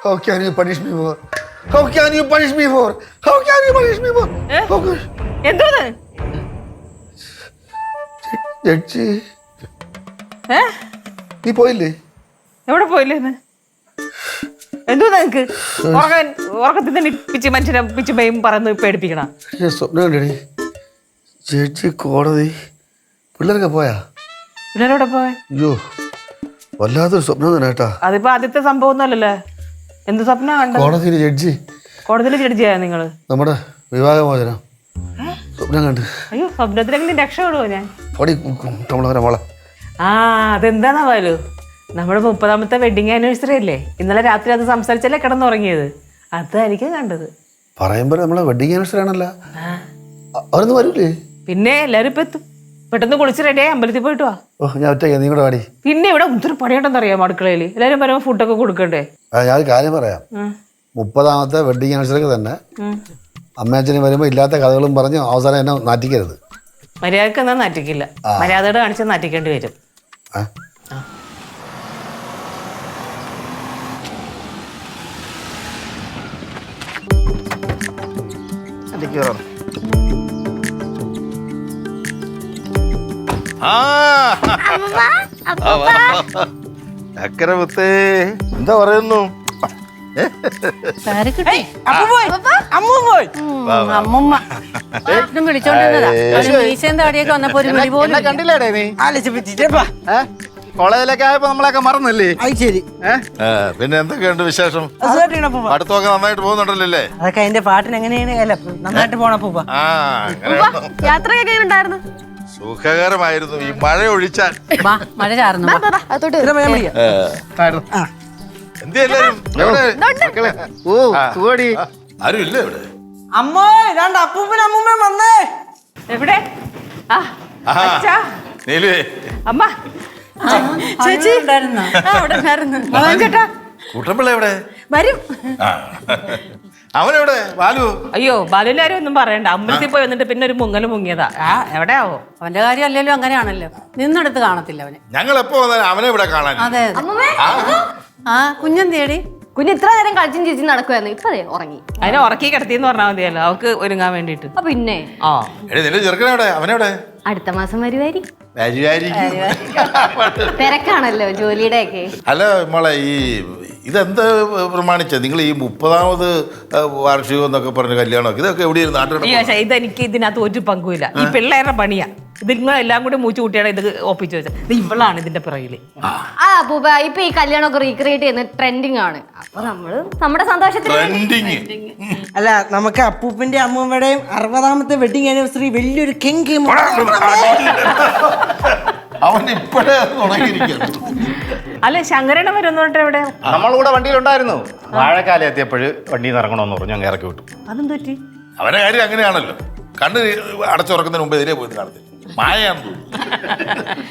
How can you punish me for? How can you punish me for? How can you punish me for? How can... എന്തോന്ന് judge ഏ നീ പോയില്ലേ? എവിടെ പോയില്ലേന്ന് എന്തോ നിനക്ക് ഉറക്കത്തിൽ തന്നെ പിച്ച് മനുഷ്യനെ പിച്ച് പയും പറന്ന് പേടിപ്പിക്കണ ഞാൻ സ്വപ്നം കണ്ടടി. ജഡ്ജി കോടതി പിള്ളേരൊക്കെ പോയാ? പിള്ളേരോടെ പോയ അയ്യോ വല്ലാത്തൊരു സ്വപ്നം തന്നെ കേട്ടാ. അതിപ്പോ ആദ്യത്തെ സംഭവം ഒന്നുമല്ലല്ലേ. എന്ത് സ്വപ്നം കണ്ടത്? കോടതിയിൽ ജഡ്ജി കോടതിയിൽ ജഡ്ജിയാ നിങ്ങള്? നമ്മുടെ വിവാഹമോചനം സ്വപ്നം കണ്ട്. അയ്യോ സ്വപ്നത്തിലെങ്കിലും രക്ഷപ്പെടുവോ ഞാൻ? ഓടി നമ്മളവരെ മോളെ. ആ അതെന്താണാവാലോ, നമ്മുടെ 30ാമത്തെ വെഡിങ് ആനിവേഴ്സറി അല്ലേ. ഇന്നലെ രാത്രി അത് സംസാരിച്ചല്ലേ കിടന്നുറങ്ങിയത്. അതായിരിക്കും കണ്ടത്. പറയുമ്പോ നമ്മളെ വെഡിങ് ആനിവേഴ്സറി ആണല്ലോ. അവരൊന്നും വരൂലേ? പിന്നെ എല്ലാരും ഇപ്പൊ എത്തും. പെട്ടെന്ന് കുളിച്ച് റെഡിയായി അമ്പലത്തിൽ പോയിട്ട് വാ. ഓ ഞാൻ ഒറ്റയ്ക്ക്, നീ കൂടെ പാടി. പിന്നെ ഇവിടെ ഒത്തിരി പണിയുണ്ടെന്ന് അറിയാം അടുക്കളയിൽ. എല്ലാരും പറയുമ്പോൾ ഫുഡൊക്കെ കൊടുക്കണ്ടേ? ഞാൻ കാര്യം പറയാം. 30ാമത്തെ വെഡിങ് ആനിവേഴ്സറിക്ക് തന്നെ അമ്മയച്ഛനും വരുമ്പോ ഇല്ലാത്ത കഥകളും പറഞ്ഞ് അവസാനം എന്നെ നാറ്റിക്കരുത്. മര്യാദക്ക് എന്നാ നാറ്റിക്കില്ല. മര്യാദയോട് കാണിച്ചാൽ നാറ്റിക്കേണ്ടി വരും. ചക്കരമുത്തേ എന്താ പറയുന്നു? കണ്ടില്ലേടേ നീ? കോളേജിലൊക്കെ ആയപ്പോ നമ്മളൊക്കെ മറന്നല്ലേ? ശരി. പിന്നെ എന്തൊക്കെയുണ്ട് വിശേഷം? അടുത്തൊക്കെ നന്നായിട്ട് പോകുന്നുണ്ടല്ലേ? അതൊക്കെ അതിന്റെ പാട്ടിന് എങ്ങനെയാണ് നന്നായിട്ട് പോണപ്പൂപ്പ. യാത്രയൊക്കെ ഉണ്ടായിരുന്നു? സുഖകരമായിരുന്നു. ഈ മഴ ഒഴിച്ചാൽ. മഴ ചാർന്നു. എന്ത് എല്ലാരും ഓ സുഖടി. ആരും ഇല്ല ഇവിടെ? അമ്മോ രണ്ട് അപ്പൂപ്പനും അമ്മൂമ്മയും വന്നേ. എവിടെ? നീലുവേ അമ്മ ചേച്ചി ചേട്ടാ കൂട്ടമ്പിള്ള എവിടെ? വരും. അവനെവിടെ? ബാലു? അയ്യോ ബാലുലാരും ഒന്നും പറയണ്ട. അമ്പലത്തിൽ പോയി വന്നിട്ട് പിന്നെ ഒരു മുങ്ങല് മുങ്ങിയതാ. എവിടെയാവോ? അവന്റെ കാര്യം അല്ലല്ലോ അങ്ങനെയാണല്ലോ. നിന്നെടുത്ത് കാണത്തില്ല അവനെ. ഞങ്ങൾ എപ്പോ വന്നാലും അവനെ ഇവിടെ കാണാൻ. അതെ ആ കുഞ്ഞെന്തേടി? കുഞ്ഞ് ഇത്ര നേരം കളിച്ചും ചിരിച്ചും നടക്കുവായിരുന്നു. ഇപ്പൊ ഉറങ്ങി. അതിനെ ഉറക്കി കിടത്തിന്ന് പറഞ്ഞാൽ മതിയല്ലോ അവക്ക് ഒരുങ്ങാൻ വേണ്ടിട്ട്. പിന്നെ നിന്റെ ചെറുക്കനെവിടെ? അവനെവിടെ? അടുത്ത മാസം വരുമായിരിക്കും. തിരക്കാണല്ലോ ജോലിയുടെ ഒക്കെ. അല്ല മോളെ, ഈ ഇതെന്ത് പ്രമാണിച്ച നിങ്ങൾ ഈ 30ാമത് വാർഷികം എന്നൊക്കെ പറഞ്ഞ കല്യാണം ഇതൊക്കെ എവിടെയായിരുന്നു? നാട്ടിൽ ഇതെനിക്ക് ഇതിനകത്ത് ഒരു പങ്കുമില്ല. ഈ പിള്ളേരുടെ പണിയാ. ഇത് നിങ്ങളെല്ലാം കൂടി മൂച്ചു കൂട്ടിയാണ് ഇത് ഒപ്പിച്ചു വെച്ചത്. ഇത് ഇവളാണ് ഇതിന്റെ പിറകില്. പൂപ്പ ഇപ്പൊ ഈ കല്യാണമൊക്കെ റീക്രിയേറ്റ് ചെയ്യുന്ന ട്രെൻഡിങ് ആണ്. അപ്പൊ നമ്മള് നമ്മുടെ സന്തോഷത്തിന് അല്ല നമുക്ക് അപ്പൂപ്പന്റെ അമ്മൂമ്മയുടെയും 60ാമത്തെ വെഡിങ് ആനിവേഴ്സറി വലിയൊരു കെങ്കി. അവൻ ഇപ്പോഴേ തുടങ്ങിയിരിക്കുന്നു. അല്ല ശങ്കരനെ വരുന്നോട്ടെ എവിടെ? നമ്മളിവിടെ വണ്ടിയിലുണ്ടായിരുന്നു. വാഴക്കാലം എത്തിയപ്പോഴ് വണ്ടിയിൽ ഇറങ്ങണമെന്ന് പറഞ്ഞു ഞങ്ങൾ ഇറക്കി വിട്ടു. അതും തെറ്റി. അവന്റെ കാര്യം അങ്ങനെയാണല്ലോ. കണ്ണ് അടച്ചുറക്കുന്നതിന് മുമ്പ് ഇതിനെ പോയി കാണത്തില്ല. മായയാന്ന് തോന്നുന്നു.